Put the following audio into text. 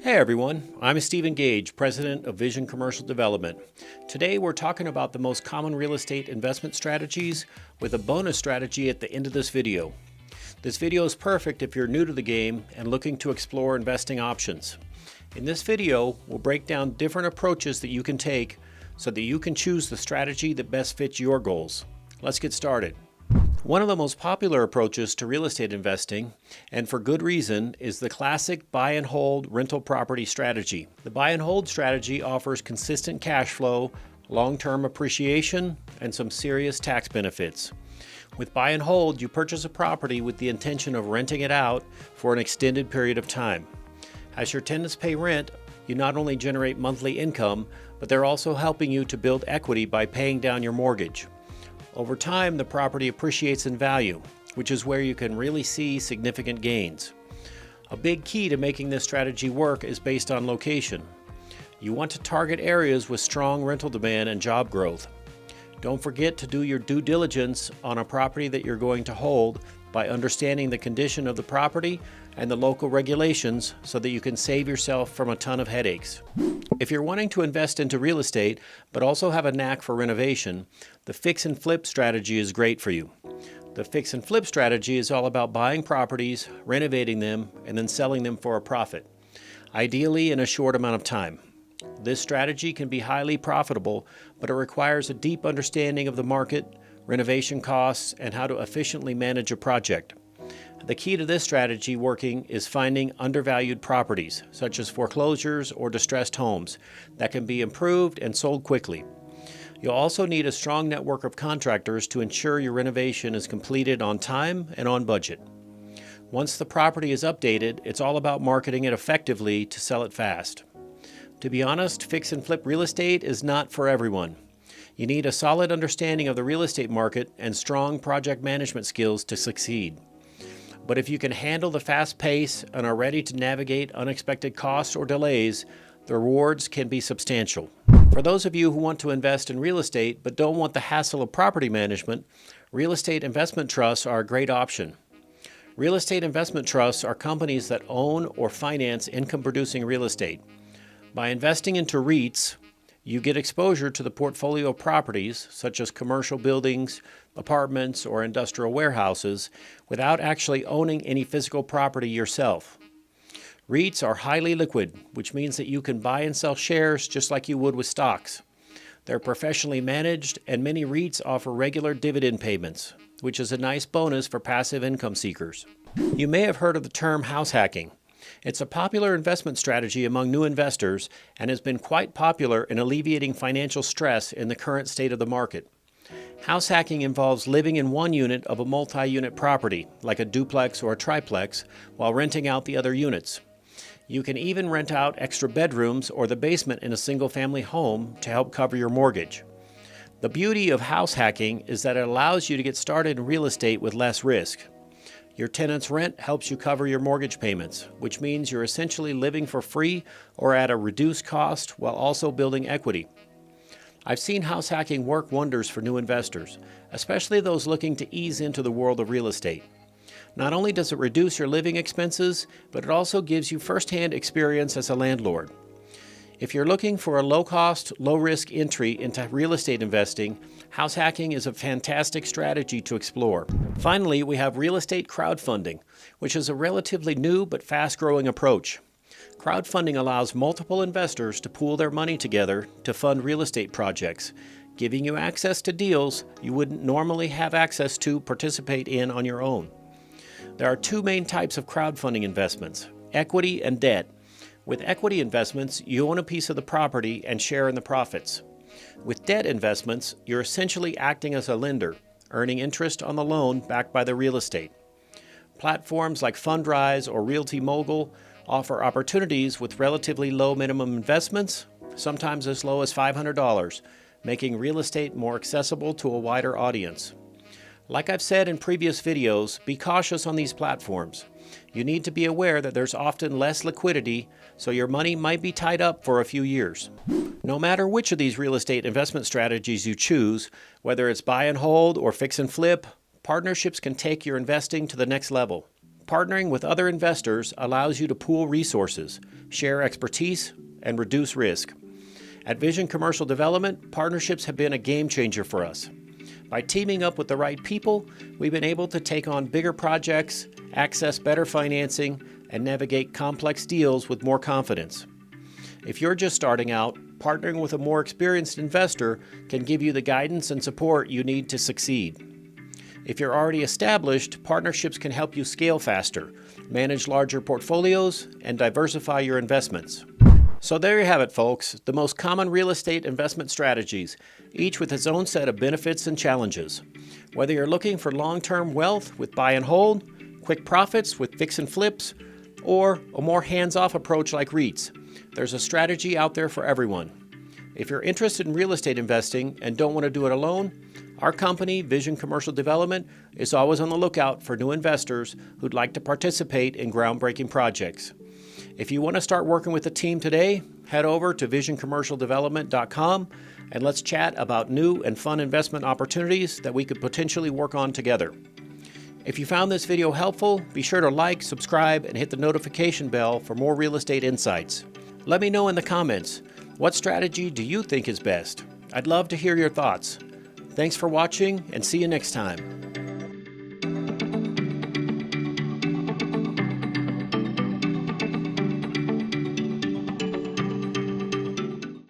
Hey everyone, I'm Stephen Gage, President of Vision Commercial Development. Today we're talking about the most common real estate investment strategies with a bonus strategy at the end of this video. This video is perfect if you're new to the game and looking to explore investing options. In this video, we'll break down different approaches that you can take so that you can choose the strategy that best fits your goals. Let's get started. One of the most popular approaches to real estate investing, and for good reason, is the classic buy and hold rental property strategy. The buy and hold strategy offers consistent cash flow, long-term appreciation, and some serious tax benefits. With buy and hold, you purchase a property with the intention of renting it out for an extended period of time. As your tenants pay rent, you not only generate monthly income, but they're also helping you to build equity by paying down your mortgage. Over time, the property appreciates in value, which is where you can really see significant gains. A big key to making this strategy work is based on location. You want to target areas with strong rental demand and job growth. Don't forget to do your due diligence on a property that you're going to hold by understanding the condition of the property and the local regulations so that you can save yourself from a ton of headaches. If you're wanting to invest into real estate but also have a knack for renovation, the fix and flip strategy is great for you. The fix and flip strategy is all about buying properties, renovating them, and then selling them for a profit, ideally in a short amount of time. This strategy can be highly profitable, but it requires a deep understanding of the market, renovation costs, and how to efficiently manage a project. The key to this strategy working is finding undervalued properties, such as foreclosures or distressed homes, that can be improved and sold quickly. You'll also need a strong network of contractors to ensure your renovation is completed on time and on budget. Once the property is updated, it's all about marketing it effectively to sell it fast. To be honest, fix and flip real estate is not for everyone. You need a solid understanding of the real estate market and strong project management skills to succeed. But if you can handle the fast pace and are ready to navigate unexpected costs or delays, the rewards can be substantial. For those of you who want to invest in real estate but don't want the hassle of property management, real estate investment trusts are a great option. Real estate investment trusts are companies that own or finance income-producing real estate. By investing into REITs, you get exposure to the portfolio of properties, such as commercial buildings, apartments, or industrial warehouses, without actually owning any physical property yourself. REITs are highly liquid, which means that you can buy and sell shares just like you would with stocks. They're professionally managed, and many REITs offer regular dividend payments, which is a nice bonus for passive income seekers. You may have heard of the term house hacking. It's a popular investment strategy among new investors and has been quite popular in alleviating financial stress in the current state of the market. House hacking involves living in one unit of a multi-unit property, like a duplex or a triplex, while renting out the other units. You can even rent out extra bedrooms or the basement in a single-family home to help cover your mortgage. The beauty of house hacking is that it allows you to get started in real estate with less risk. Your tenant's rent helps you cover your mortgage payments, which means you're essentially living for free or at a reduced cost while also building equity. I've seen house hacking work wonders for new investors, especially those looking to ease into the world of real estate. Not only does it reduce your living expenses, but it also gives you firsthand experience as a landlord. If you're looking for a low-cost, low-risk entry into real estate investing, house hacking is a fantastic strategy to explore. Finally, we have real estate crowdfunding, which is a relatively new but fast-growing approach. Crowdfunding allows multiple investors to pool their money together to fund real estate projects, giving you access to deals you wouldn't normally have access to participate in on your own. There are two main types of crowdfunding investments: equity and debt. With equity investments, you own a piece of the property and share in the profits. With debt investments, you're essentially acting as a lender, earning interest on the loan backed by the real estate. Platforms like Fundrise or Realty Mogul offer opportunities with relatively low minimum investments, sometimes as low as $500, making real estate more accessible to a wider audience. Like I've said in previous videos, be cautious on these platforms. You need to be aware that there's often less liquidity, so your money might be tied up for a few years. No matter which of these real estate investment strategies you choose, whether it's buy and hold or fix and flip, partnerships can take your investing to the next level. Partnering with other investors allows you to pool resources, share expertise, and reduce risk. At Vision Commercial Development, partnerships have been a game changer for us. By teaming up with the right people, we've been able to take on bigger projects, access better financing, and navigate complex deals with more confidence. If you're just starting out, partnering with a more experienced investor can give you the guidance and support you need to succeed. If you're already established, partnerships can help you scale faster, manage larger portfolios, and diversify your investments. So there you have it, folks, the most common real estate investment strategies, each with its own set of benefits and challenges. Whether you're looking for long-term wealth with buy and hold, quick profits with fix and flips, or a more hands-off approach like REITs, there's a strategy out there for everyone. If you're interested in real estate investing and don't want to do it alone, our company, Vision Commercial Development, is always on the lookout for new investors who'd like to participate in groundbreaking projects. If you want to start working with the team today, head over to visioncommercialdevelopment.com and let's chat about new and fun investment opportunities that we could potentially work on together. If you found this video helpful, be sure to like, subscribe, and hit the notification bell for more real estate insights. Let me know in the comments, what strategy do you think is best? I'd love to hear your thoughts. Thanks for watching, and see you next time.